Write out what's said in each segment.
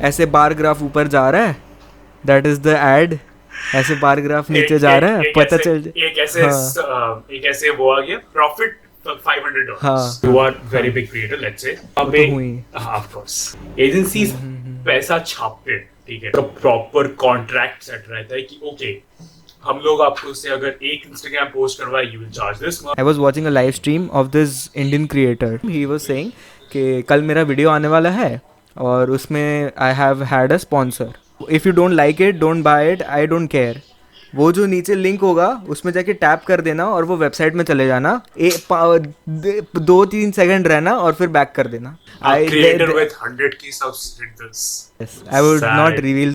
ऐसे bar graph ऊपर जा रहा है, दैट इज द एड. ऐसे बार ग्राफ नीचे जा रहा है, पता चल जाए. एक ऐसे वो आ गया profit $500. You are very big creator, let's say. Of course. Agencies पैसा छापते हैं, ठीक है. तो प्रॉपर कॉन्ट्रैक्ट सेट रहता है कि ओके हम लोग आपको से अगर एक इंस्टाग्राम पोस्ट करवाए you will charge this. I was watching a live stream of this Indian creator. He was saying कि कल मेरा वीडियो आने वाला है और उसमें I have had a sponsor. If you don't like it don't buy it, I don't care. वो जो नीचे लिंक होगा उसमें जाके टैप कर देना और वो वेबसाइट में चले जाना. 2-3 सेकंड रहना और फिर बैक कर देना. Creator with 100K subs did this. Yes, I would not reveal.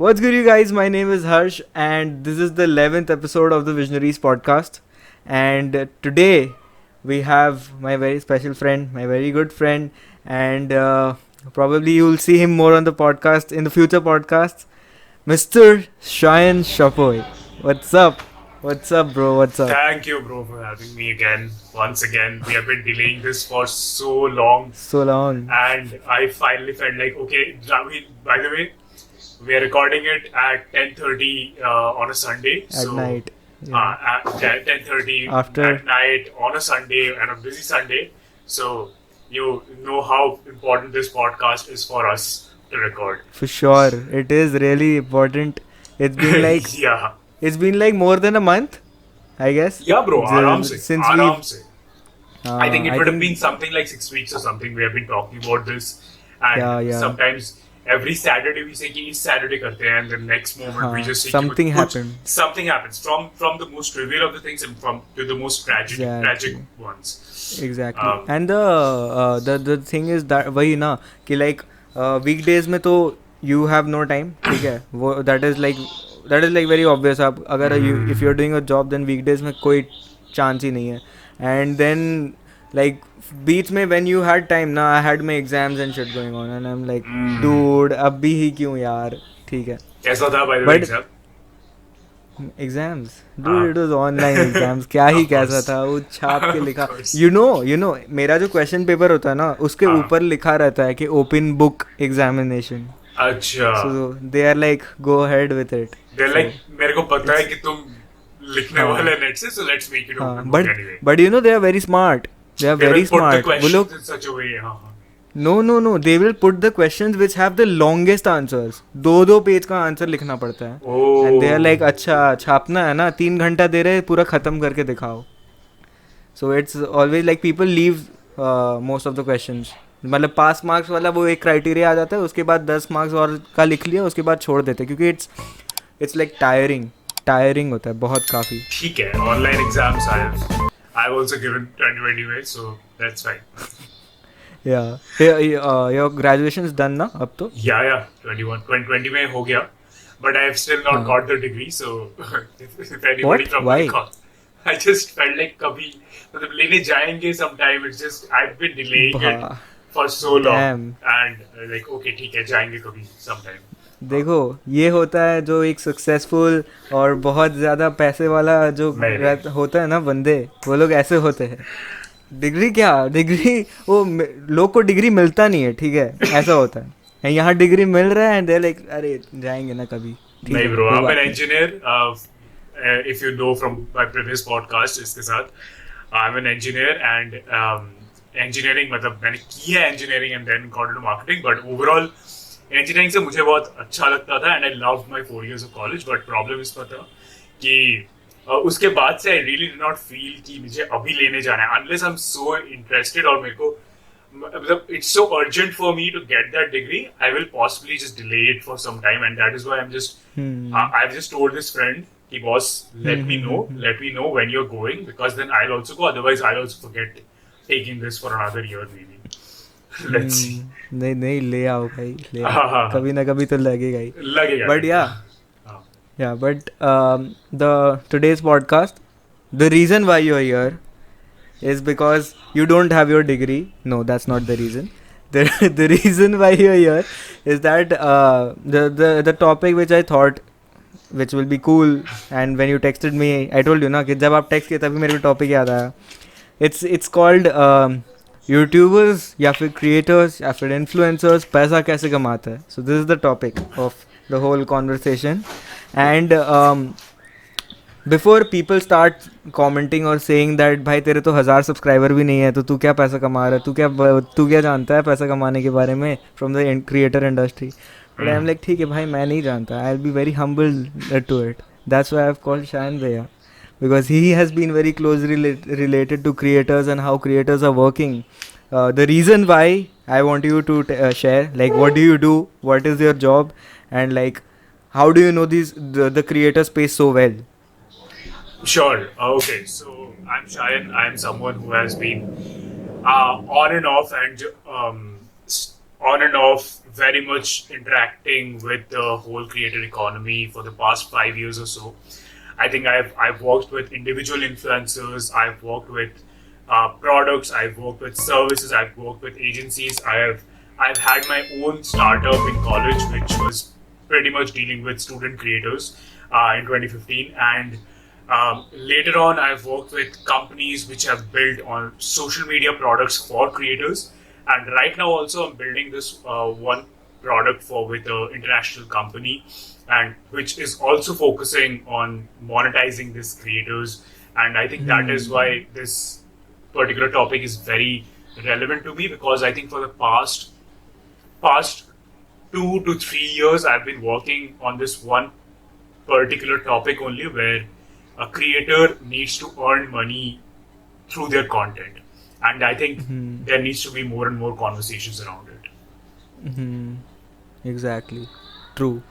What's good, you guys? My name is Harsh, and this is the 11th episode of the Visionaries Podcast. And today we have my very special friend, my very good friend, and probably you'll see him more on the podcast in the future podcasts. Mr. Sayan Sapui. What's up? What's up, bro? What's up? Thank you, bro, for having me again. Once again, we have been delaying this for so long. So long. And I finally felt like, okay, by the way, we are recording it at 10:30 on a Sunday. At night. Yeah. At 10:30 at night on a Sunday and a busy Sunday. So you know how important this podcast is for us to record. For sure. It is really important. It's been like... yeah. It's been like more than a month, I guess. Yeah, bro. Aram se. I think it would have been something like 6 weeks or something. We have been talking about this. And sometimes every Saturday we say ki is Saturday karte hain, and the next moment we just say something happened. Something happens from the most trivial of the things and to the most tragic ones. Exactly. And the thing is that वही ना कि like weekdays में तो you have no time, ठीक है. वो that is like very obvious. आप अगर if you're doing a job then weekdays में कोई chance ही नहीं है. And then like बीच में when you had time ना, I had my exams and shit going on and I'm like dude अभी ही क्यों यार, ठीक है. कैसा था by the way exam? Exams dude, it was online exams. क्या ही कैसा था, वो छाप के लिखा. you know मेरा जो question paper होता है ना उसके ऊपर लिखा रहता है कि open book examination. अच्छा. So they are like go ahead with it. They're like मेरे को पता है कि तुम लिखने वाले नेट से, so let's make it open book anyway. But you know they are very smart. They are very smart. वो लोग in such a way. No. They will put the questions which have the longest answers. 2 page का answer लिखना पड़ता है. And they are like अच्छा छापना है ना, 3 घंटा दे रहे, पूरा खत्म करके दिखाओ. So it's always like people leave most of the questions. मतलब पास मार्क्स वाला वो एक क्राइटेरिया आ जाता है, उसके बाद 10 मार्क्स और का लिख लिया, उसके बाद छोड़ देते क्योंकि इट्स लाइक टायरिंग होता है बहुत काफ़ी. ठीक है. Online exams I've also given 2020 so that's fine. Your graduation is done ना अब तो? Yeah 2020 में हो गया, but I have still not got the degree, so if anybody from my college, I just felt like कभी मतलब लेने जाएंगे sometime. It's just I've been delaying it for so long. And like okay ठीक है जाएंगे कभी sometime. देखो ये होता है जो एक सक्सेसफुल और बहुत ज़्यादा पैसे वाला जो होता है ना बंदे, वो लोग ऐसे होते हैं. डिग्री वो लोग को डिग्री मिलता नहीं है, ठीक है, ऐसा होता है. यहाँ डिग्री मिल रहा है एंड दे लाइक अरे जाएंगे ना कभी. नहीं bro, I'm an engineer. If you know from my previous podcast इसके साथ, I'm an engineer and engineering मतलब मैंने किया engineering and then got into marketing, but overall engineering से मुझे बहुत अच्छा लगता था and I loved my 4 years of college. But problem इस पर था कि उसके बाद से I really did not feel कि मुझे अभी लेने जाना है unless I'm so interested और मेरे को मतलब it's so urgent for me to get that degree. I will possibly just delay it for some time and that is why I'm just I've just told this friend कि boss let me know when you're going because then I'll also go, otherwise I'll also forget taking this for another year maybe. Let's see. नहीं ले आओ भाई, ले आओ. कभी ना कभी तो लगेगा ही. But yeah, but the today's podcast, the reason why you're here is because you don't have your degree. No, that's not the reason. The reason why you're here is that the topic which I thought which will be cool, and when you texted me I told you ना कि जब आप text किए तभी मेरे को topic याद आया. It's called यूट्यूबर्स या फिर क्रिएटर्स या फिर इन्फ्लुएंसर्स पैसा कैसे कमाते हैं. So this is the topic of the whole conversation. And before people start commenting और सेइंग दैट भाई तेरे तो 1000 सब्सक्राइबर भी नहीं है तो तू क्या पैसा कमा रहा है, तू क्या जानता है पैसा कमाने के बारे में from the creator industry. But I am like ठीक है भाई, मैं नहीं जानता. I will be very humble to it. That's why I have called Shayan भैया, because he has been very closely related to creators and how creators are working. The reason why I want you to share, like, what do you do, what is your job, and like how do you know the creator space so well? Sure. Okay. So I'm Shayan. I'm someone who has been on and off on and off very much interacting with the whole creator economy for the past 5 years or so. I think I've worked with individual influencers. I've worked with products. I've worked with services. I've worked with agencies. I've had my own startup in college, which was pretty much dealing with student creators in 2015. And later on, I've worked with companies which have built on social media products for creators. And right now, also, I'm building this one product with an international company, and which is also focusing on monetizing these creators. And I think that is why this particular topic is very relevant to me, because I think for the past 2 to 3 years I've been working on this one particular topic only, where a creator needs to earn money through their content. And I think there needs to be more and more conversations around it. Exactly. True.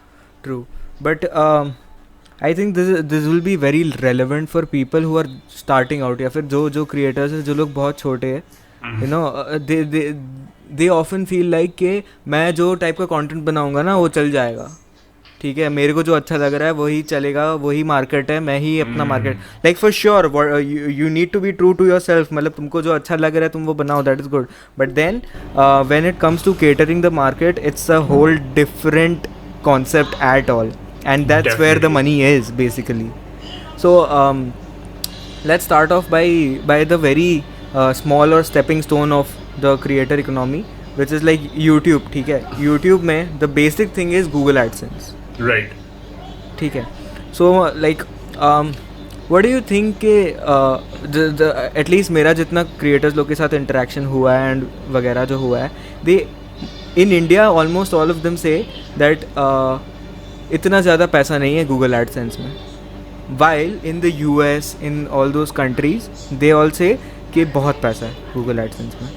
But I think this will be very relevant for people who are starting out, या फिर जो creators हैं, जो लोग बहुत छोटे हैं, you know, they often feel like कि मैं जो टाइप का content बनाऊंगा ना वो चल जाएगा. ठीक है, मेरे को जो अच्छा लग रहा है वही चलेगा, वही मार्केट है, मैं ही अपना market. Like for sure you need to be true to yourself. मतलब तुमको जो अच्छा लग रहा है तुम वो बनाओ, that is good. But then when it comes to catering the market, it's a whole different concept at all, and that's Definitely. where the money is basically. So let's start off by the very small or stepping stone of the creator economy, which is like YouTube. ठीक है, YouTube में the basic thing is Google AdSense. Right. ठीक है. So like what do you think के at least मेरा जितना creators लोग के साथ interaction हुआ है and वगैरह जो हुआ है, they in India almost all of them say that इतना ज़्यादा पैसा नहीं है Google AdSense में. While in the US, in all those countries, they all say कि बहुत पैसा है Google AdSense में,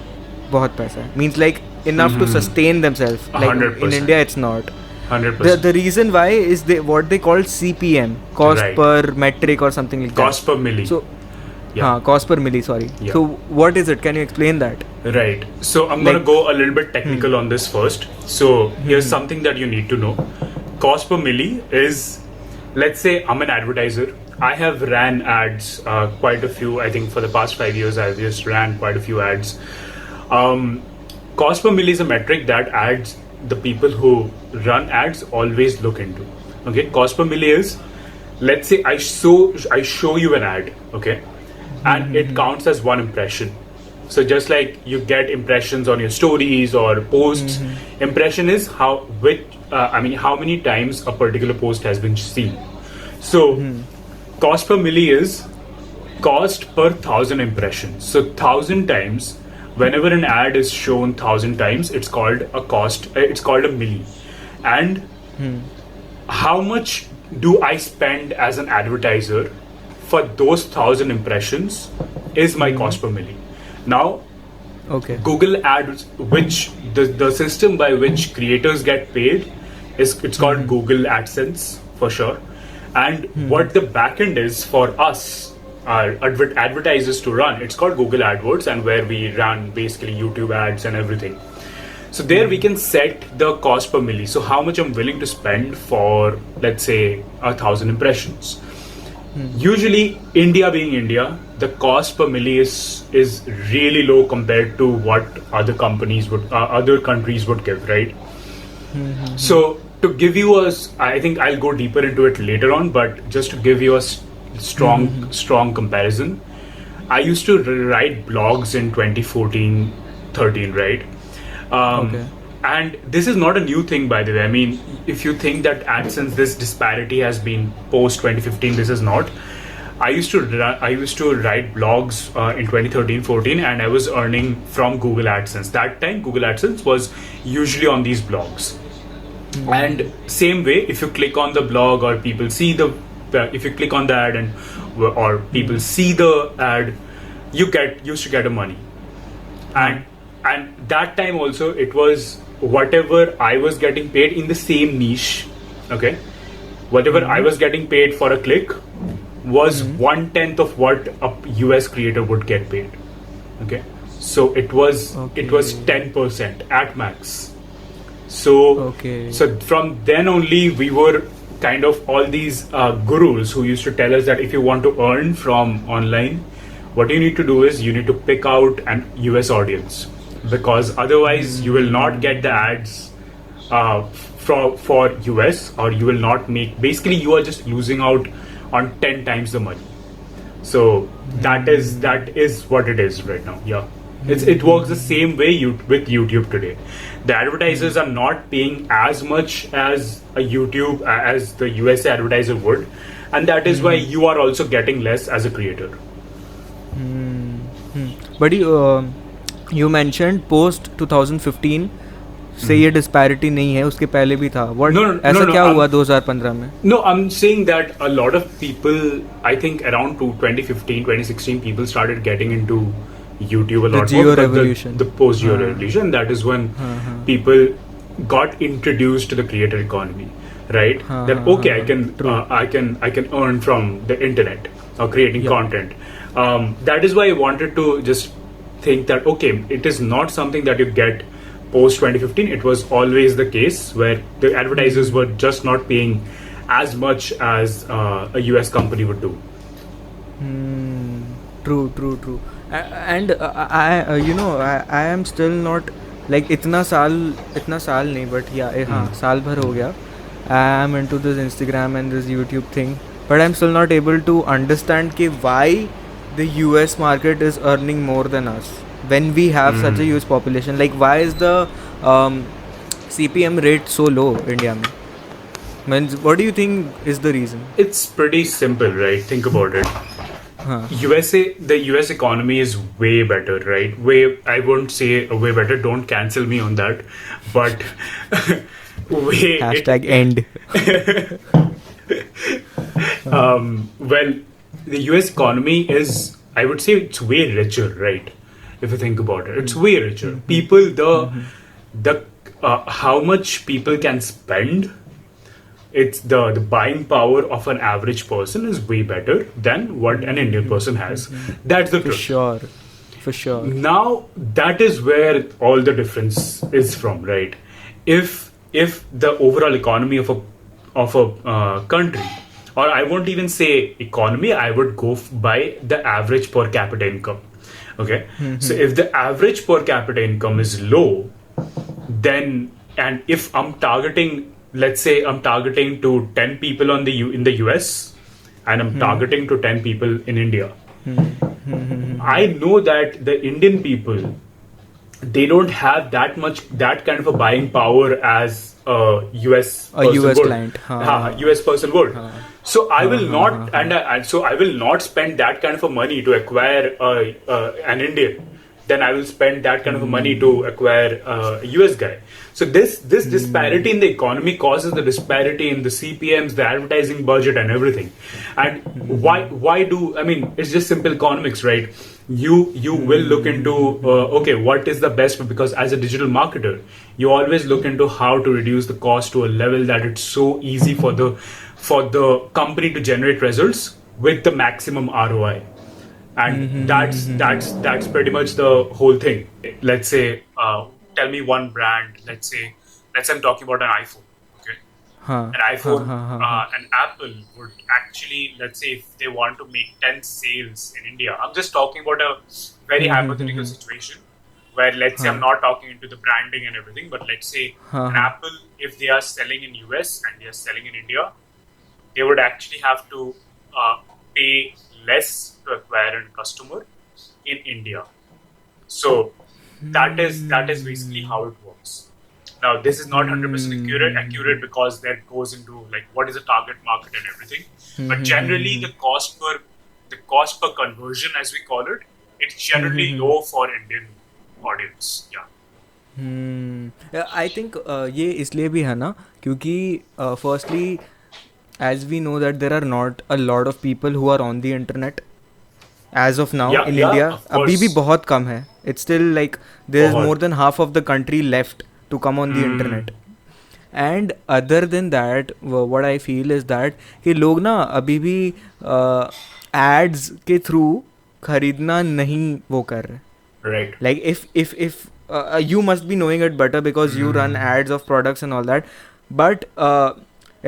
बहुत पैसा है. Means like enough to sustain themselves. Like 100%. in India it's not. 100%. The reason why is what they call CPM, cost Right. per metric or something like Cost per milli. that. So Yeah. cost per milli, sorry. Yeah. So what is it? Can you explain that? Right. So I'm going to go a little bit technical on this first. So here's something that you need to know. Cost per milli is, let's say I'm an advertiser. I have ran ads, quite a few. I think for the past 5 years, I've just ran quite a few ads. Cost per milli is a metric that the people who run ads always look into. Okay. Cost per milli is, let's say I show you an ad. Okay. And it counts as one impression. So just like you get impressions on your stories or posts, impression is how many times a particular post has been seen. So cost per milli is cost per 1,000 impressions. So 1,000 times, whenever an ad is shown 1,000 times, it's called a cost. It's called a milli. And how much do I spend as an advertiser for those 1,000 impressions is my cost per milli. Now, Okay. Google Ads, which the system by which creators get paid it's called Google AdSense for sure. And what the backend is for us, advertisers to run, it's called Google AdWords, and where we run basically YouTube ads and everything. So there we can set the cost per milli. So how much I'm willing to spend for, let's say, 1,000 impressions. Usually, India being India, the cost per milli is really low compared to what other countries would give, right? So to give you I think I'll go deeper into it later on, but just to give you a strong comparison, I used to write blogs in 2014 13, right? Um, Okay. and this is not a new thing, by the way. I mean, if you think that AdSense, this disparity has been post 2015, this is not. I used to write blogs in 2013-14, and I was earning from Google AdSense. That time, Google AdSense was usually on these blogs. And same way, if you click on the blog or people see if you click on the ad and or people see the ad, you used to get a money. And that time also, it was whatever I was getting paid in the same niche. Okay, whatever I was getting paid for a click was 1/10 of what a US creator would get paid. Okay, so it was 10% at max. So from then only, we were kind of all these gurus who used to tell us that if you want to earn from online, what you need to do is you need to pick out an US audience, because otherwise you will not get the ads for US, or you will not make, basically you are just losing out on 10 times the money. So that is what it is right now. Yeah. It works the same way with YouTube today. The advertisers are not paying as much as a YouTube as the USA advertiser would, and that is why you are also getting less as a creator. But you mentioned post 2015 से ये disparity नहीं है, उसके पहले भी था. ऐसा क्या हुआ 2015 में? No, I'm saying that a lot of people, I think around 2015, 2016, people started getting into YouTube a lot more. Revolution. The post-Geo revolution. That is when people got introduced to the creator economy, right? That okay, I can earn from the internet or creating content. That is why I wanted to just think that okay, it is not something that you get post 2015. It was always the case where the advertisers were just not paying as much as a US company would do. True. And I am still not like इतना साल नहीं, but साल भर हो गया. I am into this Instagram and this YouTube thing, but I'm still not able to understand why the US market is earning more than us when we have such a huge population. Like, why is the CPM rate so low India mein? What do you think is the reason? It's pretty simple, right? Think about it. The US economy is way better, right? I won't say way better, don't cancel me on that, but end. Well, the US economy is, I would say, it's way richer, right? If you think about it, it's way richer. People, how much people can spend, it's the buying power of an average person is way better than what an Indian person has. That's the truth. For sure. Now that is where all the difference is from, right? If the overall economy of a country, or I won't even say economy, I would go by the average per capita income. Okay, so if the average per capita income is low, then, and if I'm targeting, let's say I'm targeting to 10 people in the US, and I'm targeting to 10 people in India, I know that the Indian people, they don't have that kind of a buying power as a US client. US person would. So I will not, so I will not spend that kind of a money to acquire an Indian. Then I will spend that kind of money to acquire a US guy. So this disparity in the economy causes the disparity in the CPMs, the advertising budget, and everything. And it's just simple economics, right? You will look into okay, what is the best, because as a digital marketer, you always look into how to reduce the cost to a level that it's so easy for the company to generate results with the maximum ROI. And that's pretty much the whole thing. Let's say, tell me one brand. Let's say I'm talking about an iPhone. Okay, an iPhone, an Apple would actually, let's say, if they want to make 10 sales in India. I'm just talking about a very hypothetical situation where, let's say, I'm not talking into the branding and everything, but let's say an Apple, if they are selling in US and they are selling in India, they would actually have to pay less to acquire a customer in India. So That is basically how it works. Now, this is not 100% accurate because that goes into like what is the target market and everything. But generally, the cost per conversion, as we call it, it's generally low for Indian audience. Yeah. I think ये इसलिए भी है ना क्योंकि firstly as we know that there are not a lot of people who are on the internet as of now in India अभी भी बहुत कम है it's still like there is more than half of the country left to come on the internet and other than that what I feel is that कि लोग ना अभी भी एड्स के थ्रू खरीदना नहीं वो कर रहे Right. like if you must be knowing it better because you run ads of products and all that but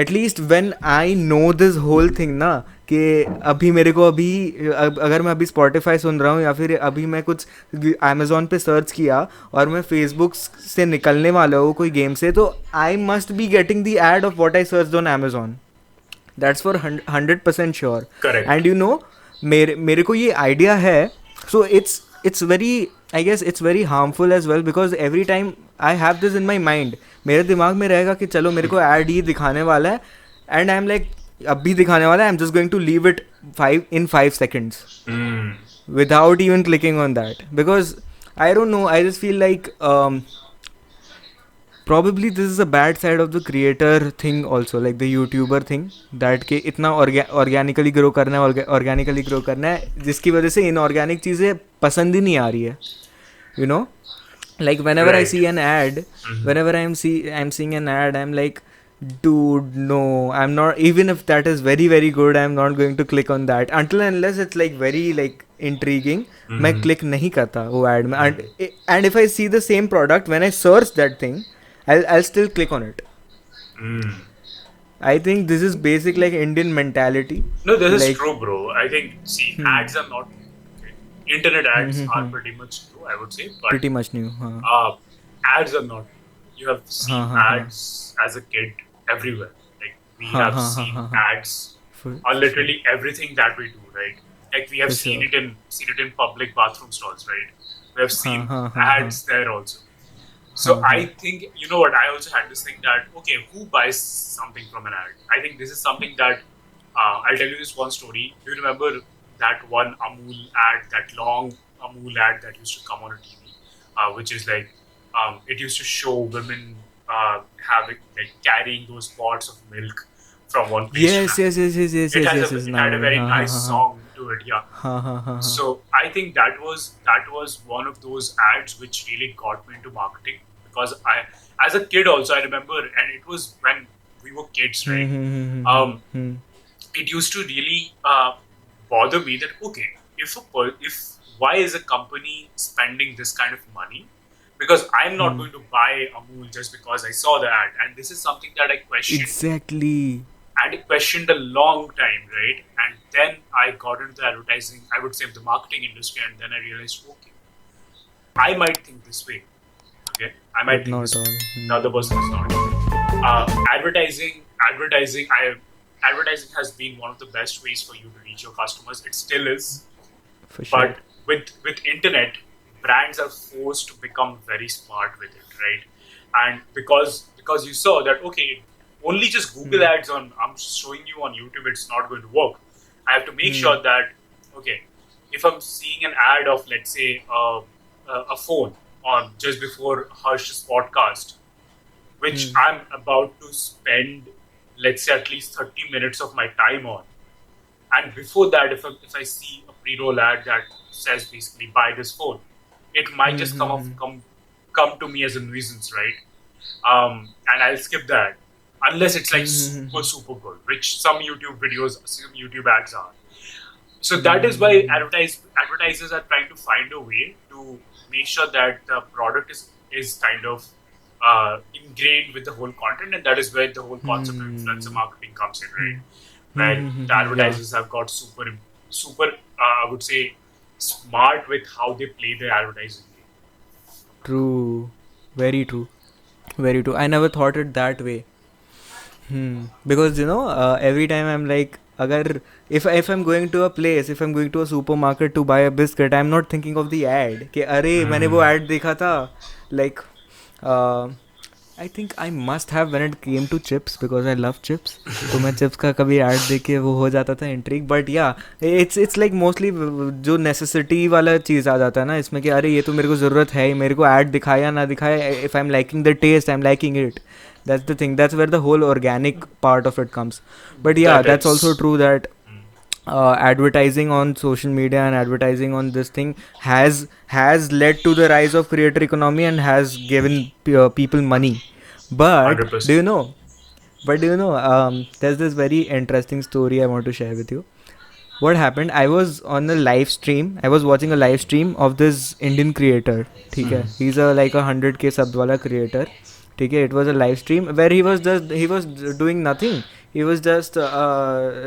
at least when I know this whole thing ना कि अभी मेरे को अभी अगर मैं अभी Spotify सुन रहा हूँ या फिर अभी मैं कुछ Amazon पे सर्च किया और मैं Facebook से निकलने वाला हूँ कोई गेम से तो I must be getting the ad of what I searched on Amazon. That's for 100% sure. Correct. And you know मेरे को ये idea है so it's very I guess it's very harmful as well because every time I have this in my mind मेरे दिमाग में रहेगा कि चलो मेरे को ad ये दिखाने वाला है and I'm like अब भी दिखाने वाला है I'm just going to leave it 5 seconds without even clicking on that because I don't know I just feel like probably this is a bad side of the creator thing also like the YouTuber thing that कि इतना organically grow करना है organically grow करना है जिसकी वजह से inorganic चीज़ें पसंद ही नहीं आ रही है you know like whenever I see an ad whenever I'm seeing an ad I'm like dude no I'm not even if that is very very good I'm not going to click on that until and unless it's like very like intriguing मैं click नहीं करता वो ad में and if I see the same product when I search that thing I'll still click on it. I think this is basic like Indian mentality. No, this is true, bro. I think ads are not internet ads are pretty much new, I would say. But, pretty much new. Ads are not. You have seen ads as a kid everywhere. Like we have seen ads on literally everything that we do, right? Like we have seen it in public bathroom stalls, right? We have seen ads there also. So I think, you know what, I also had this thing that, okay, who buys something from an ad? I think this is something that, I'll tell you this one story. Do you remember that one Amul ad, that long Amul ad that used to come on a TV, which is like, it used to show women having, like, carrying those pots of milk from one place yes, to another. Yes. It had a very nice song to it, yeah. So I think that was one of those ads which really got me into marketing because as a kid also I remember, and it was when we were kids, right? It used to really bother me that okay, if why is a company spending this kind of money? Because I'm not going to buy Amul just because I saw the ad, and this is something that I questioned. Exactly. And I questioned a long time, right? And then I got into the advertising, I would say the marketing industry, and then I realized, okay, I might think this way. Okay, I might think not this all. way. The other person is not. Advertising has been one of the best ways for you to reach your customers. It still is. For sure. But with internet, brands are forced to become very smart with it, right? And because you saw that, okay, only just Google ads I'm showing you on YouTube, it's not going to work. I have to make sure that, okay, if I'm seeing an ad of, let's say, a phone on just before Harsh's podcast, which I'm about to spend, let's say, at least 30 minutes of my time on. And before that, if I see a pre-roll ad that says basically buy this phone, it might just come to me as a nuisance, right? And I'll skip that unless it's like super good, which some YouTube ads are. So that is why advertisers are trying to find a way to make sure that the product is kind of ingrained with the whole content, and that is where the whole concept of influencer marketing comes in, right? Where the advertisers have got super I would say smart with how they play their advertising game. True, very true. I never thought it that way. Because you know, every time I'm like अगर if I'm going to a place, if I'm going to a supermarket to buy a biscuit, I'm not thinking of the ad कि अरे मैंने वो ad देखा था, like uh, I think I must have when it came to chips because I love chips. तो मैं chips का कभी ad देख के वो हो जाता था intrigue. But yeah, it's like mostly जो necessity वाला चीज़ आ जाता है ना इसमें कि अरे ये तो मेरे को ज़रूरत है ही, मेरे को ad दिखाए या ना दिखाए, if I'm liking the taste, I'm liking it. That's the thing. That's where the whole organic part of it comes. But yeah, that's also true that advertising on social media and advertising on this thing has led to the rise of creator economy and has given people money. But 100%. do you know there's this very interesting story I want to share with you. What happened, I was on a live stream, I was watching a live stream of this Indian creator, ठीक है, he's a like 100k sub वाला creator, ठीक है. It was a live stream where he was doing nothing. He was just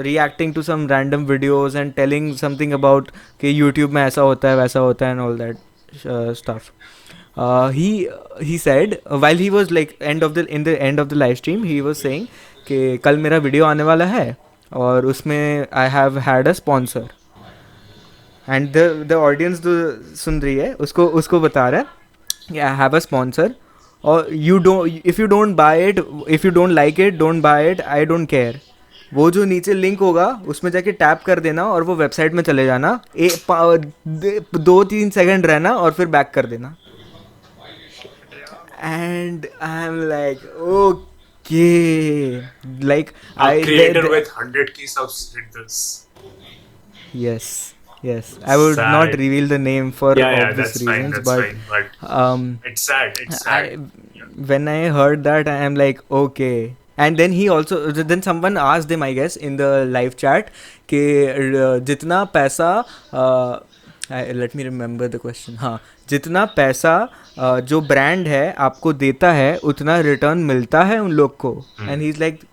reacting to some random videos and telling something about कि YouTube में ऐसा होता है वैसा होता है and all that stuff. He said while he was like in the end of the live stream, he was saying कि कल मेरा वीडियो आने वाला है और उसमें I have had a sponsor. And the audience जो सुन रही है उसको बता रहा है कि I have a sponsor. और if you don't buy it, if you don't like it, don't buy it, I don't care. वो जो नीचे लिंक होगा उसमें जाके टैप कर देना और वो वेबसाइट में चले जाना, 2-3 सेकंड रहना और फिर बैक कर देना. And I'm like, okay, like a creator with 100k subs did this. Yes, I would not reveal the name for obvious reasons, but it's sad. When I heard that, I am like, okay. And then someone asked him, I guess, in the live chat कि जितना पैसा let me remember the question. हाँ, जितना पैसा जो brand है आपको देता है उतना रिटर्न मिलता है उन लोग को. And he's like,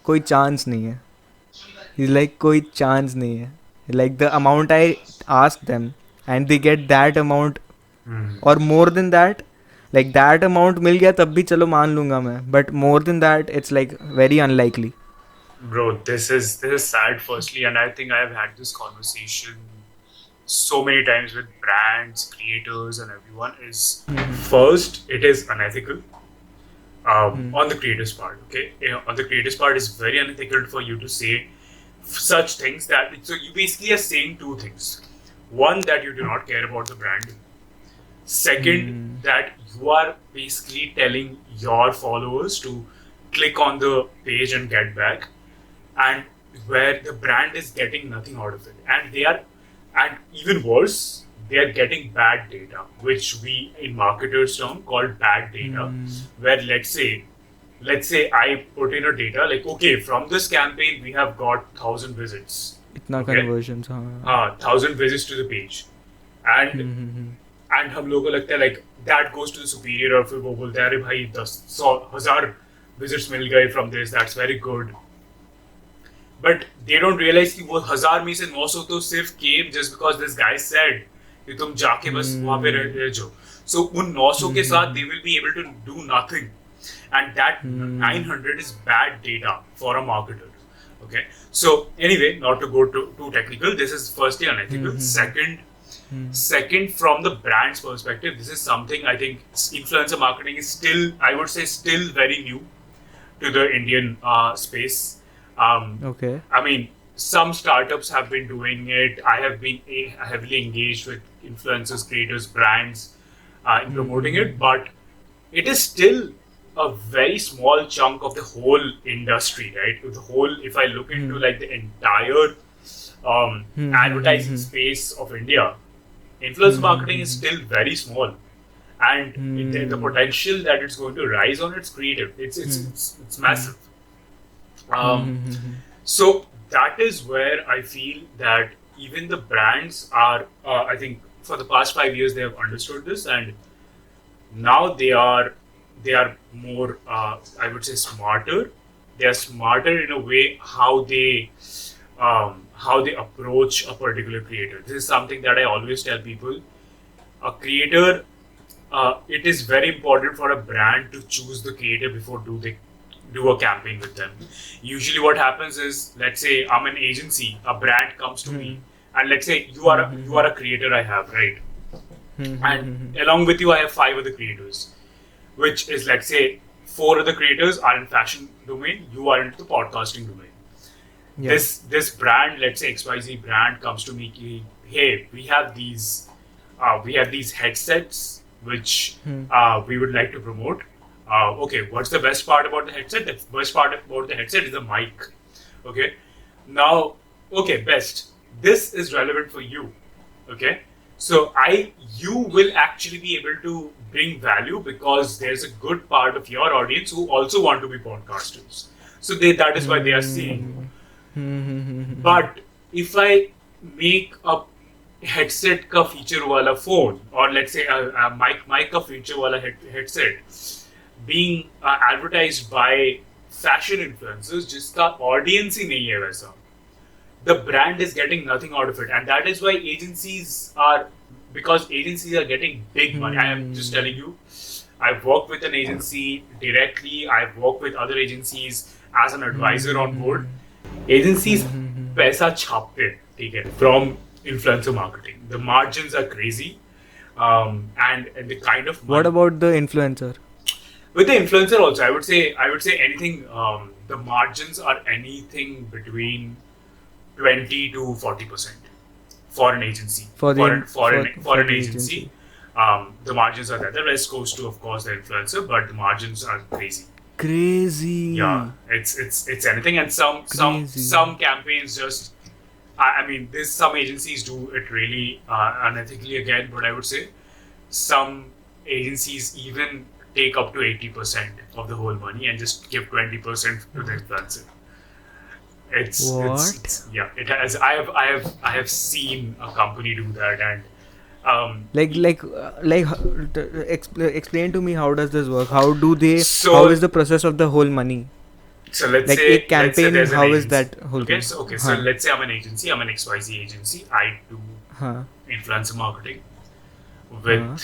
कोई चांस नहीं है. He's like, कोई चांस नहीं है. Like the amount I asked them and they get that amount or more than that, like that amount मिल गया तब भी चलो मान लूँगा मैं, but more than that it's like very unlikely. Bro, this is sad firstly, and I think I have had this conversation so many times with brands, creators and everyone. Is first, it is unethical on the creators part, okay? On the creators part, it's very unethical for you to say such things that, so you basically are saying two things. One, that you do not care about the brand. Second, that you are basically telling your followers to click on the page and get back, and where the brand is getting nothing out of it. And even worse, they are getting bad data, which we in marketers term called bad data, where let's say I put in a data like, okay, from this campaign we have got 1,000 visits. इतना conversions, हाँ, 1,000 visits to the page, and हम लोगों को लगता है like that goes to the superior, और फिर वो बोलते हैं अरे भाई 10,000 visits मिल गए from this, that's very good. But they don't realize कि वो 1,000 में से 900 तो सिर्फ came just because this guy said कि तुम जाके बस वहाँ पे रह जाओ. So उन 900 के साथ they will be able to do nothing. And that 900 is bad data for a marketer. Okay. So anyway, not to go too technical, this is firstly unethical. Second, from the brand's perspective, this is something I think influencer marketing is still, I would say, still very new to the Indian space. Okay. I mean, some startups have been doing it. I have been heavily engaged with influencers, creators, brands in promoting it, but it is still a very small chunk of the whole industry, right? If I look into like the entire advertising space of India, influencer marketing is still very small, and the potential that it's going to rise on, it's creative. It's massive. So that is where I feel that even the brands are, I think for the past 5 years they have understood this, and now they are more, I would say, smarter. They are smarter in a way how they approach a particular creator. This is something that I always tell people. A creator, it is very important for a brand to choose the creator before do a campaign with them. Usually what happens is, let's say I'm an agency, a brand comes to me, and let's say you are a creator I have, right? And along with you I have 5 other creators, which is, let's say 4 other creators are in fashion domain, you are into the podcasting domain. Yeah. This brand, let's say XYZ brand, comes to me, hey, we have these headsets which we would like to promote. Okay, what's the best part about the headset? The best part about the headset is the mic. Okay, now, okay, best. This is relevant for you. Okay, so you will actually be able to bring value because there's a good part of your audience who also want to be podcasters. So that is why they are seeing you. But if I make a headset ka feature wala phone, or let's say a mic ka feature wala headset being advertised by fashion influencers jiska audience hi nahi hai waisa, the brand is getting nothing out of it. And that is why because agencies are getting big money. I am just telling you, I've worked with an agency directly, I've worked with other agencies as an advisor on board. Agencies paisa chhapte hain, theek hai, from influencer marketing. The margins are crazy, and the kind of money. What about the influencer? With the influencer also, I would say anything. The margins are anything between 20 to 40% for an agency. For an agency, the margins are there. The rest goes to, of course, the influencer, but the margins are crazy. Yeah, it's anything, and some campaigns just. I mean, some agencies do it really unethically again, but I would say some agencies even take up to 80% of the whole money and just give 20% to the influencer. It has. I have seen a company do that, and explain to me, how does this work? How is the process of the whole money? So let's say a campaign, how is that whole thing? So let's say I'm an agency, I'm an XYZ agency. I do influencer marketing with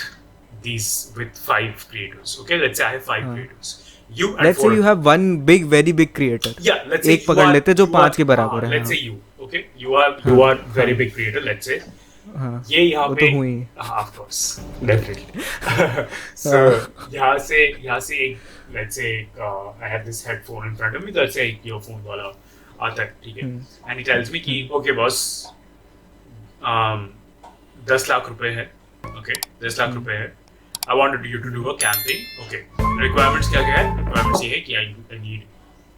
5 creators. Okay, let's say I have 5 creators. Let's say you have one very big creator. Yeah, let's say एक पकड़ लेते जो 5 के बराबर है. Let's say you, okay, you are very big creator. Let's say ये यहाँ पे, of course, definitely. So यहाँ से let's say I have this headphone in front of me. Let's say earphone वाला आता है, ठीक है? And he tells me कि okay boss, 10 लाख रुपए है. Okay, 10 लाख रुपए है. I wanted you to do a campaign. Okay, requirements क्या है? Requirements ये है कि I need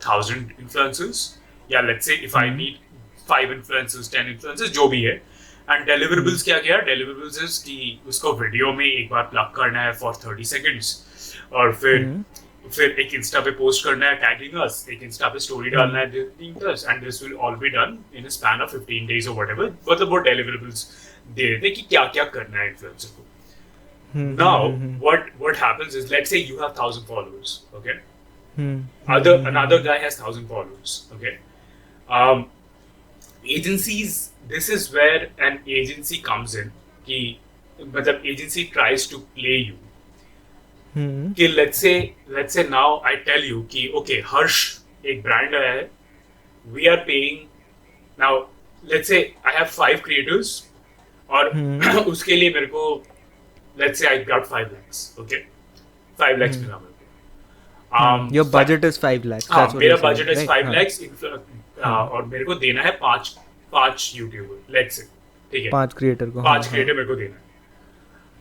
1,000 influencers. Yeah, let's say if I need 5 influencers, 10 influencers, जो भी है. And deliverables क्या है? Deliverables is कि उसको वीडियो में एक बार प्लग करना है for 30 seconds, और फिर एक इंस्टा पे पोस्ट करना है tagging us, एक इंस्टा पे स्टोरी डालना है tagging us, and this will all be done in a span of 15 days or whatever. मतलब वो deliverables दे देते कि क्या क्या करना है influencer को. Now what happens is, let's say you have 1,000 followers, okay? Another guy has 1,000 followers, okay? Agencies, this is where an agency comes in. कि मतलब agency tries to play you. कि let's say now I tell you कि okay, Harsh एक brand है, we are paying now. Let's say I have 5 creators, और उसके लिए मेरे को, let's say I got 5 lakhs, okay, 5 lakhs मिला मेरे को. Your budget is 5 lakhs. मेरा budget is 5 lakhs, और मेरे को देना है 5 यूट्यूबर, let's say, ठीक है, 5 क्रिएटर को, 5 क्रिएटर मेरे को देना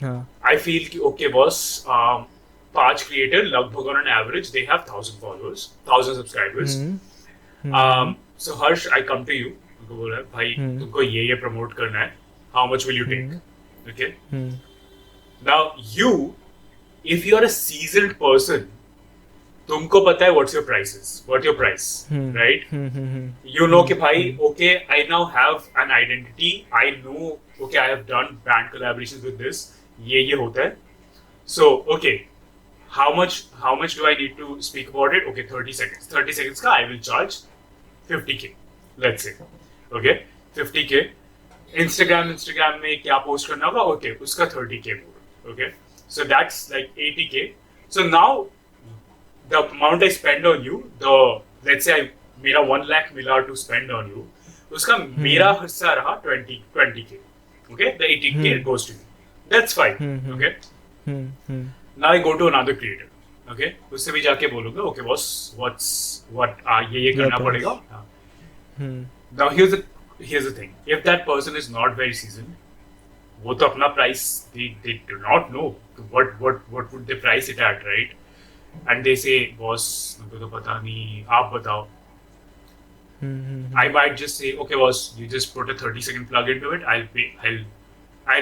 है. I feel कि okay boss, 5 क्रिएटर लगभग on an average they have 1,000 followers, 1,000 subscribers. So Harsh, I come to you, उनको बोला भाई तुमको ये प्रमोट करना है, how much will you take? Okay. Now if you are a seasoned person, तुमको पता है what your price, right? You know कि भाई, okay, I now have an identity. I know, okay, I have done brand collaborations with this. ये होता है. So, okay, how much do I need to speak about it? Okay, 30 seconds. 30 seconds का I will charge 50K, let's say. Okay, 50K. Instagram में क्या post करना होगा? Okay, उसका 30K more. Okay, so that's like 80K. So now the amount I spend on you, let's say मेरा 1 lakh मिला to spend on you, उसका मेरा हिस्सा रहा 20k. Okay, the 80k goes to you. That's fine. Okay. Now I go to another creator. Okay, उससे भी जाके बोलूँगा, okay boss, ये करना पड़ेगा. Now here's the thing. If that person is not very seasoned, वो तो अपना price they do not know what would they price it at, right? And they say, boss, मुझे तो पता नहीं, आप बताओ. I might just say, okay boss, you just put a 30-second plug into it. I'll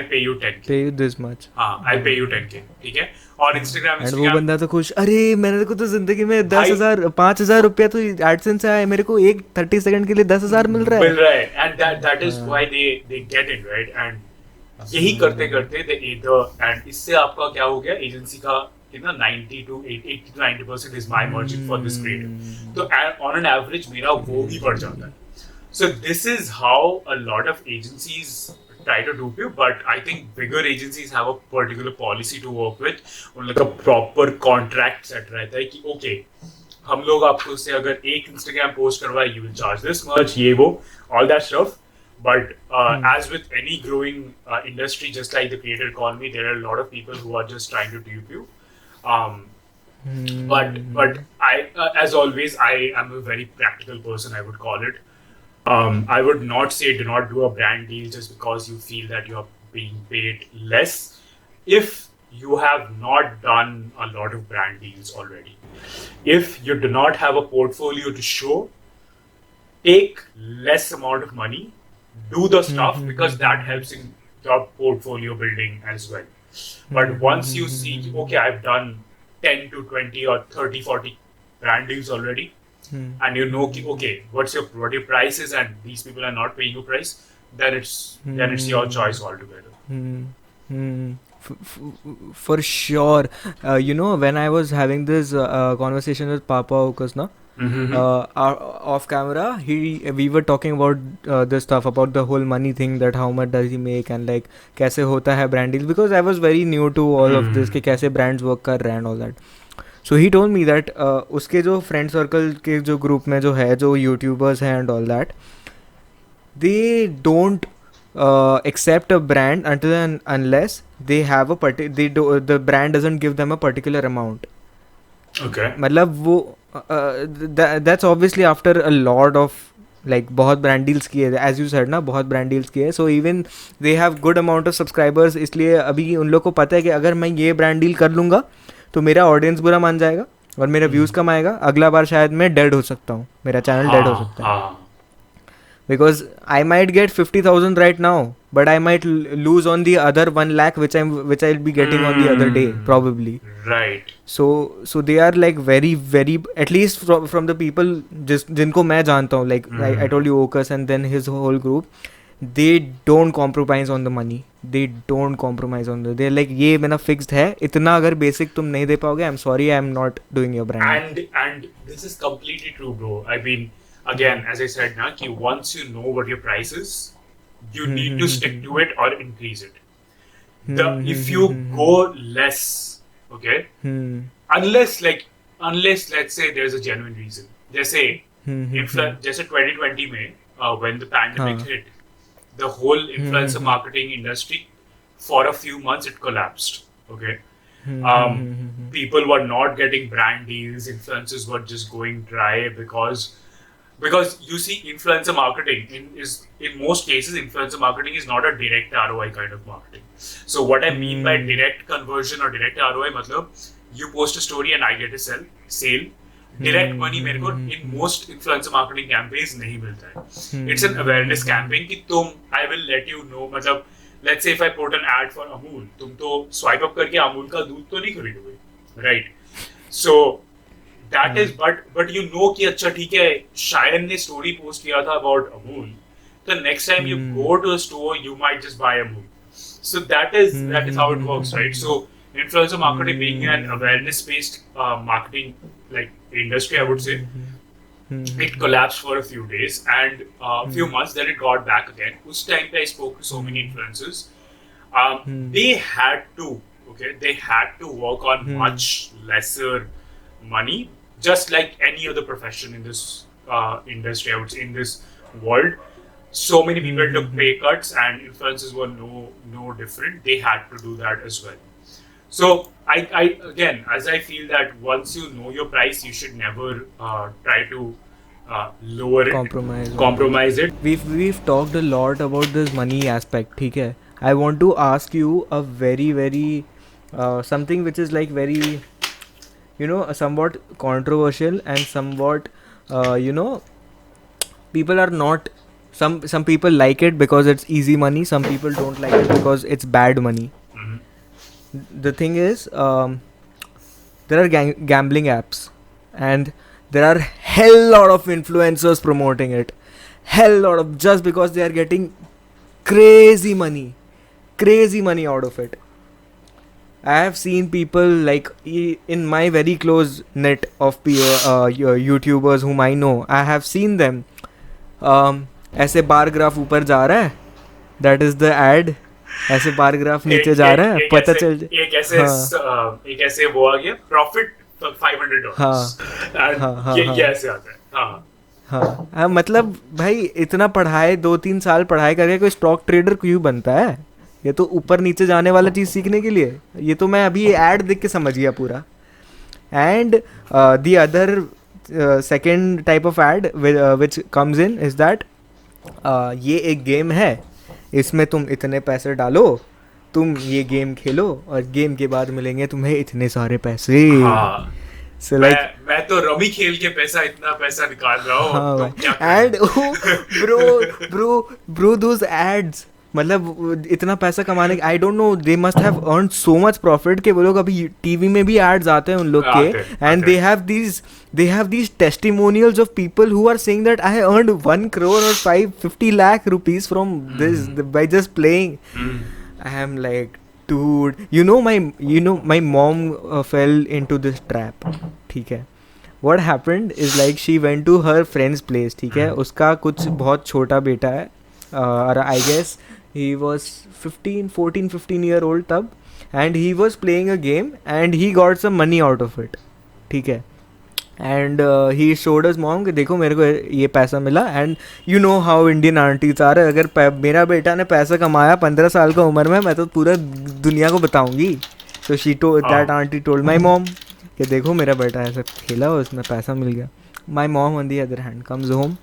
pay you 10k. Pay you this much. I'll pay you 10k. ठीक है? और Instagram वो बंदा तो खुश, अरे मैंने को तो जिंदगी में 10,000 5,000 रुपया तो AdSense से आया, मेरे को एक 30 सेकंड के लिए 10,000 मिल रहा है. And that is why they get in, right? And यही करते and इससे आपका क्या हो गया, एजेंसी का कितना 80 to 90% is my margin for this creator. तो on an average मेरा वो भी बढ़ जाता है. So this is how a lot of agencies try to dupe you, but I think bigger agencies have a particular policy to work with. उनका proper contract set रहता है कि okay, हम लोग आपको से अगर एक Instagram post करवाए, you will charge this much, ये वो, all that stuff. But as with any growing industry, just like the creator economy, there are a lot of people who are just trying to dupe you. But I, as always, I am a very practical person, I would call it. I would not say do not do a brand deal just because you feel that you are being paid less. If you have not done a lot of brand deals already, if you do not have a portfolio to show, take less amount of money, do the stuff because that helps in your portfolio building as well. But once you see, okay, I've done 10 to 20 or 30, 40 brand deals already, and you know, okay, what your price is, and these people are not paying you price, then it's your choice altogether. For sure. When I was having this conversation with Papa Okas, off camera, we were talking about this stuff, about the whole money thing, that how much does he make and like कैसे होता है brand deals, because I was very new to all of this कि कैसे brands work कर रहे हैं and all that. So he told me that उसके जो friend circle के जो group में जो है, जो YouTubers हैं and all that, they don't accept a brand until and unless they have the brand doesn't give them a particular amount. Okay. मतलब वो that's obviously after a lot of like बहुत brand deals किए, as you said ना, बहुत brand deals किए. So even they have good amount of subscribers, इसलिए अभी उन लोग को पता है कि अगर मैं ये brand deal कर लूँगा तो मेरा ऑडियंस बुरा मान जाएगा और मेरा व्यूज़ कम आएगा, अगला बार शायद मैं डेड हो सकता हूँ, मेरा चैनल डेड हो सकता है. Because I might get 50,000 right now, but I might lose on the other 1 lakh which I'll be getting on the other day probably. Right. So they are like very very, at least from the people जिनको मैं जानता हूँ, like I told you Okas and then his whole group, they don't compromise on the money. They don't compromise on they're like ये मेरा fixed है, इतना अगर basic तुम नहीं दे पाओगे, I'm sorry, I'm not doing your brand. And this is completely true, bro. I mean, again, as I said, ki once you know what your price is, you need to stick to it or increase it. If you go less, okay, unless let's say there's a genuine reason. जैसे 2020 में when the pandemic hit, the whole influencer marketing industry for a few months it collapsed. Okay. People were not getting brand deals. Influencers were just going dry because you see, influencer marketing in most cases, influencer marketing is not a direct ROI kind of marketing. So what I mean by direct conversion or direct ROI, matlab, you post a story and I get a sale. Direct money मेरे को in most influencer marketing campaigns नहीं मिलता है. It's an awareness campaign कि I will let you know, मतलब let's say if I put an ad for Amul, तुम तो swipe up करके Amul का दूध तो नहीं खरीदोगे, right? So that is, but you know कि अच्छा ठीक है, शायन ने story post किया था about Amul, so next time you go to a store you might just buy Amul. So that is how it works, right? So influencer marketing being an awareness based marketing like industry, I would say, it collapsed for a few days and a few months, then it got back again. Us time I spoke to so many influencers. They had to work on much lesser money just like any other profession in this industry, I would say, in this world, so many people took pay cuts, and influencers were no different. They had to do that as well. So I again, as I feel that once you know your price, you should never try to lower it, compromise it. We've talked a lot about this money aspect, ठीक है? I want to ask you a very something which is like very, somewhat controversial and somewhat, people are not. Some people like it because it's easy money. Some people don't like it because it's bad money. The thing is, there are gambling apps, and there are hell lot of influencers promoting it. Hell lot of, just because they are getting crazy money out of it. I have seen people like in my very close net of YouTubers whom I know. I have seen them. ऐसे bar graph ऊपर जा रहा है, that is the add. ऐसे bar graph नीचे जा रहा है, पता चल जाए एक ऐसे वो आ गया प्रॉफिट $500. हाँ, ये ऐसे आता है. हाँ, मतलब भाई इतना पढ़ाए, 2-3 साल पढ़ाई करके कोई स्टॉक ट्रेडर क्यों बनता है? ये तो ऊपर नीचे जाने वाला चीज़ सीखने के लिए. ये तो मैं अभी ऐड देख के समझ गया पूरा. And the other second type of ad which comes in is that ये एक गेम है, इसमें तुम इतने पैसे डालो, तुम ये गेम खेलो और गेम के बाद मिलेंगे तुम्हें इतने सारे पैसे. So like, मैं तो रमी खेल के इतना पैसा निकाल रहा हूँ. And bro those ads, मतलब इतना पैसा कमाने, I don't know, they must have earn so much profit कि वो लोग अभी टीवी में भी एड्स आते हैं उन लोग के, and they have these testimonials of people who are saying that I earned 1 crore or 50 lakh rupees from this by just playing. I am like, dude, my mom fell into this trap. ठीक है, what happened is like she went to her friend's place. ठीक है, उसका कुछ बहुत छोटा बेटा है, और I guess he was 15 year old तब, and he was playing a game and he got some money out of it. ठीक है, and he showed his mom कि देखो मेरे को ये पैसा मिला. and you know how Indian aunties are, अगर मेरा बेटा ने पैसा कमाया 15 साल का उम्र में, मैं तो पूरा दुनिया को बताऊंगी. so that auntie told my mom कि देखो मेरा बेटा ऐसा खेला और उसमें पैसा मिल गया. my mom on the other hand comes home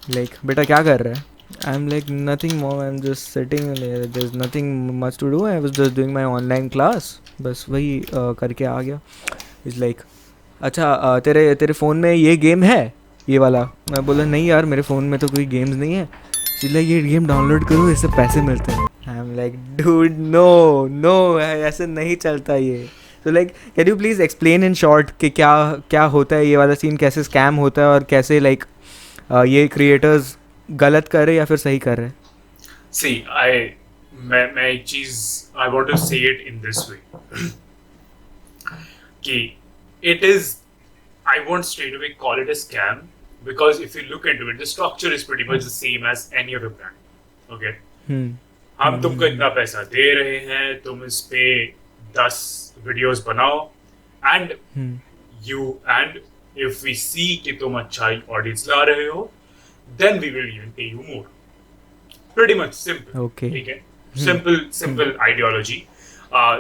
like, बेटा क्या कर रहा है? I'm like, nothing mom, I'm just sitting there, there's nothing much to do, I was just doing my online class. बस वही करके आ गया. It's like, अच्छा तेरे फ़ोन में ये गेम है ये वाला? मैं बोला नहीं यार, मेरे फ़ोन में तो कोई गेम्स नहीं है. She's like, ये गेम डाउनलोड करो, इससे पैसे मिलते हैं. I'm like, dude no ऐसे नहीं चलता ये. So like, can you please explain in short कि क्या होता है ये वाला सीन, कैसे स्कैम होता है और कैसे like ये क्रिएटर्स गलत कर रहे या फिर सही कर रहे? See, मैं एक चीज, I want to say it in this way कि it is, I won't straight away call it a scam, because if you look into it, the structure is pretty much the same as any other brand. Okay? हम तुमको इतना पैसा दे रहे हैं, तुम इस पे 10 वीडियोस बनाओ, and if we see कि तुम अच्छा ऑडियंस ला रहे हो, then we will even pay you more. Pretty much simple. Okay. ठीक है? Simple ideology,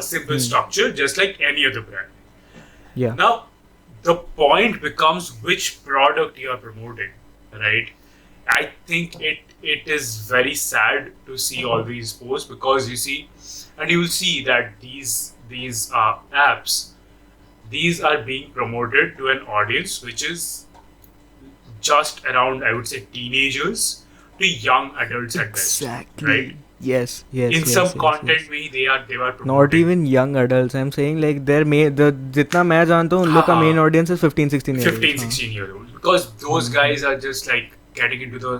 simple structure, just like any other brand. Yeah. Now, the point becomes which product you are promoting, right? I think it is very sad to see all these posts, because you see, and you will see that these apps, these are being promoted to an audience which is just around, I would say, teenagers to young adults at best. Exactly. Right? Yes. In some content में they are promoting. Not even young adults. I'm saying like जितना मैं जानता हूँ उन लोग का main audience is 15-16 years. 15-16 year old, because those guys are just like getting into the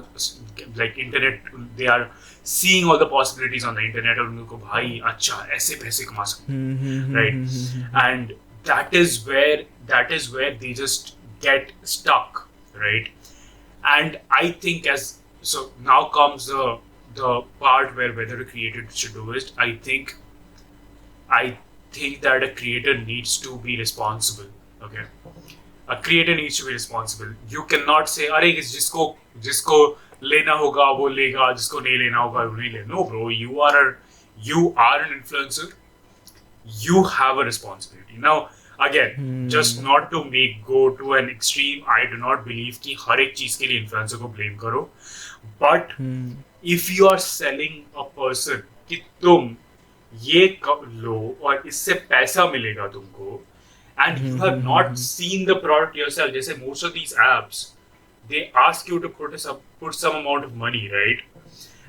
like internet. They are seeing all the possibilities on the internet, और उनको भाई अच्छा ऐसे पैसे कमा सकते हैं, right? And that is where they just get stuck. Right, and I think so now comes the part where whether a creator should do it. I think that a creator needs to be responsible. Okay, A creator needs to be responsible. You cannot say, "अरे जिसको लेना होगा वो लेगा, जिसको नहीं लेना होगा वो नहीं लेगा." No, bro, you are an influencer. You have a responsibility. Now, again, just not to go to an extreme, I do not believe कि हर एक चीज के लिए influencer को blame करो. But if you are selling a person कि तुम ये लो और इससे पैसा मिलेगा तुमको, and you have not seen the product yourself, जैसे most of these apps, they ask you to put some amount of money, right?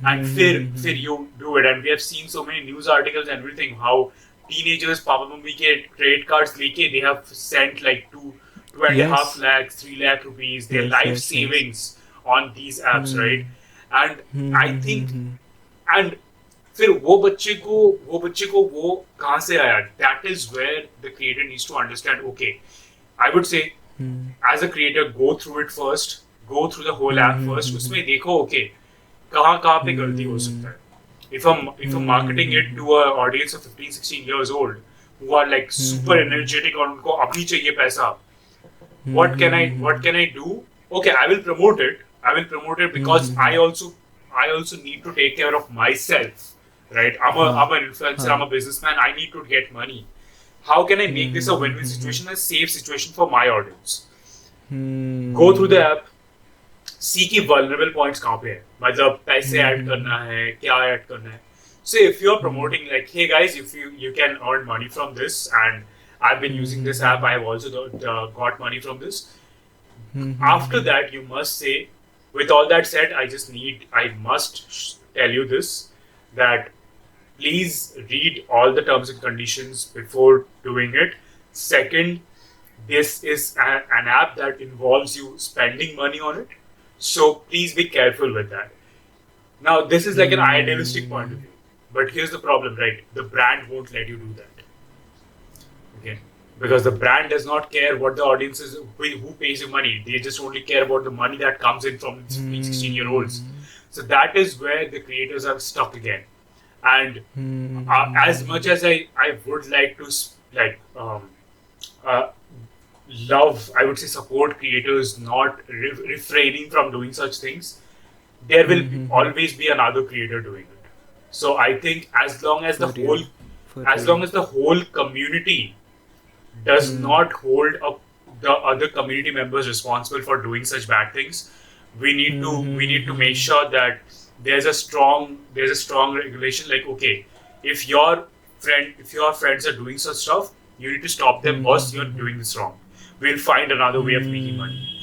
And फिर you do it, and we have seen so many news articles and everything how teenagers papa mummy के credit cards लेके they have sent like 2.5 lakhs 3 lakh rupees their life savings on these apps, right? And I think and फिर वो बच्चे को वो कहाँ से आया? That is where the creator needs to understand. Okay, I would say as a creator, go through it first, go through the whole app first. उसमें देखो okay कहाँ पे गलती हो सकता है. If I'm marketing it to an audience of 15-16 years old who are like super energetic और उनको अभी चाहिए पैसा, what can I do? Okay, I will promote it because I also need to take care of myself, right? I'm an influencer, I'm a businessman, I need to get money. How can I make this a win-win situation, a safe situation for my audience? Go through the app, see कि vulnerable points कहाँ पे है, मतलब पैसे add करना है, क्या add करना है. So if you're promoting like, hey guys, if you can earn money from this, and I've been using this app, I have also got money from this. After that, you must say, with all that said, I must tell you this, that please read all the terms and conditions before doing it. Second, this is an app that involves you spending money on it. So please be careful with that. Now, this is like an idealistic point of view. But here's the problem, right? The brand won't let you do that. Okay? Because the brand does not care what the audience is, who pays you money. They just only care about the money that comes in from 16-year-olds. So that is where the creators are stuck again. And as much as I would like to I would say support creators not refraining from doing such things, there will always be another creator doing it. So I think as long as the whole community does not hold up the other community members responsible for doing such bad things, we need to make sure that there's a strong regulation. Like, okay, if your friends are doing such stuff, you need to stop them. Boss, you're doing this wrong. We'll find another way of making money.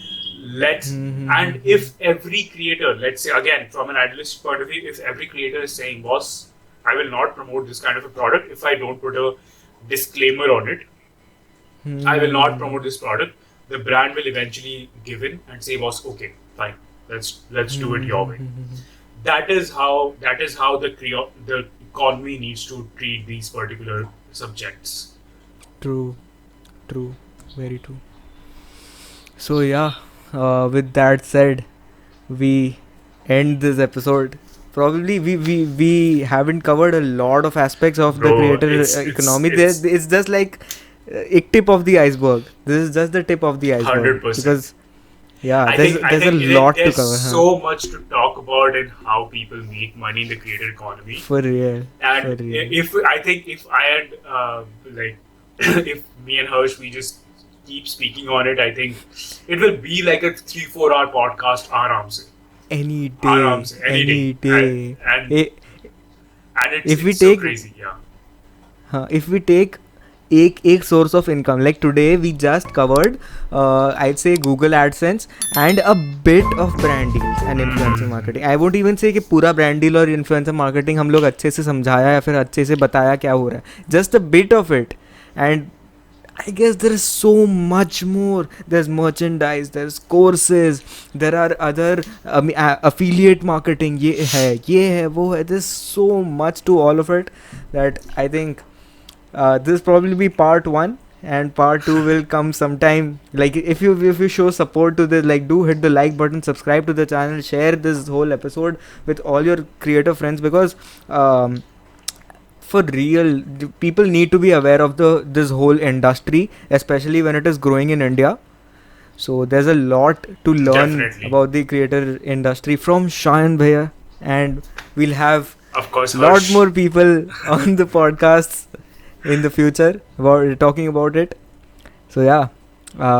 And if every creator, let's say again from an idealistic point of view, if every creator is saying, boss, I will not promote this kind of a product if I don't put a disclaimer on it, I will not promote this product, the brand will eventually give in and say, boss, okay, fine, let's do it your way. That is how the economy needs to treat these particular subjects. True, very true. So yeah, with that said, we end this episode. Probably we haven't covered a lot of aspects of the creator economy. It's just like a tip of the iceberg. This is just the tip of the iceberg. 100%. Because there's a lot to cover. There's so much to talk about in how people make money in the creator economy. For real. And if I had if me and Harsh, we just keep speaking on it, I think it will be like a 3-4 hour podcast aram se. Any day. And it's so crazy, yeah. If we take एक source of income, like today we just covered I'd say Google AdSense and a bit of brand deals and influencer marketing. I won't even say कि पूरा brand deal और influencer marketing हम लोग अच्छे से समझाया या फिर अच्छे से बताया क्या हो रहा है, just a bit of it. And I guess there is so much more. There's merchandise, there's courses, there are other affiliate marketing, ये है वो है. There's so much to all of it that I think this probably be part 1 and part 2 will come sometime. Like if you show support to this, like do hit the like button, subscribe to the channel, share this whole episode with all your creative friends, because for real, people need to be aware of this whole industry, especially when it is growing in India. So there's a lot to learn Definitely. about the creator industry from Sayan Bhaiya, and we'll have Of course, a lot Harsh. more people on the podcasts in the future about talking about it. So yeah,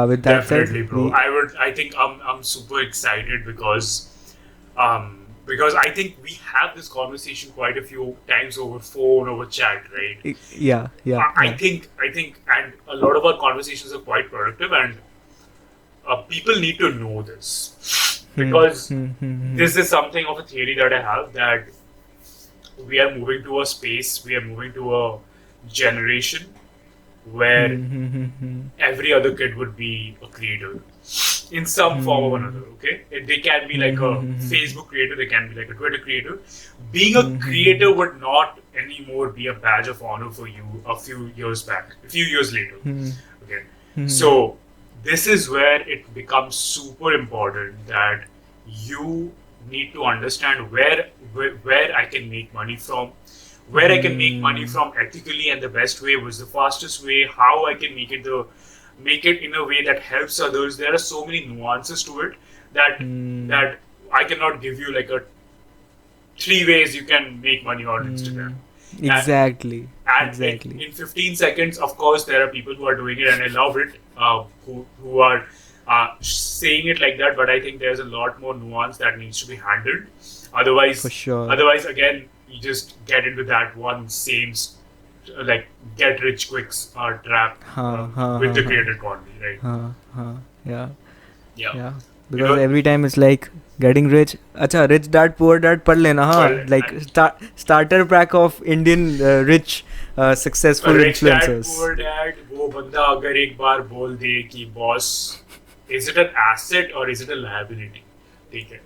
with that Definitely, said, bro. I think I'm super excited because I think we have this conversation quite a few times over phone, over chat, right? yeah, yeah, I yeah. think, and a lot of our conversations are quite productive, and people need to know this because this is something of a theory that I have that we are moving to a space, we are moving to a generation where every other kid would be a creator in some form or another. Okay, they can be like a Facebook creator, they can be like a Twitter creator. Being a creator would not anymore be a badge of honor for you a few years later. Okay, so this is where it becomes super important that you need to understand where I can make money from, where I can make money from ethically, and the best way was the fastest way, how I can make it in a way that helps others. There are so many nuances to it that I cannot give you like a 3 ways you can make money on Instagram. Exactly. And Exactly. in 15 seconds, of course, there are people who are doing it, and I love it, who are saying it like that. But I think there's a lot more nuance that needs to be handled. Otherwise, For sure. again, you just get into that one same like get rich quick trap with the creator economy, right? Yeah. Yeah. Yeah. Because every time it's like getting rich. Acha, rich dad, poor dad, pad lena, huh? Like starter pack of Indian rich, successful Rich dad, influencers. poor dad, वो बंदा अगर एक बार बोल दे कि boss, is it an asset or is it a liability? ठीक है.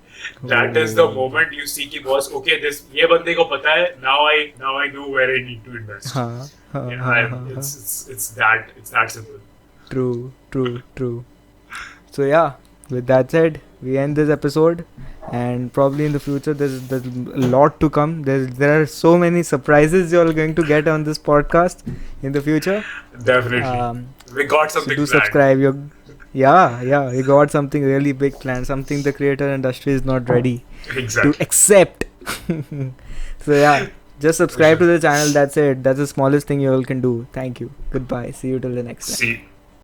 That is the moment you see कि boss, okay, ये बंदे को पता है. Now I know where I need to invest. It's that simple. True. So yeah, with that said, we end this episode, and probably in the future there's a lot to come. There are so many surprises you're going to get on this podcast in the future. Definitely. We got So something do planned. subscribe. Yeah, we got something really big planned. Something the creator industry is not ready Exactly. to accept. So yeah, just subscribe to the channel. That's it. That's the smallest thing you all can do. Thank you. Goodbye. See you till the next time. See.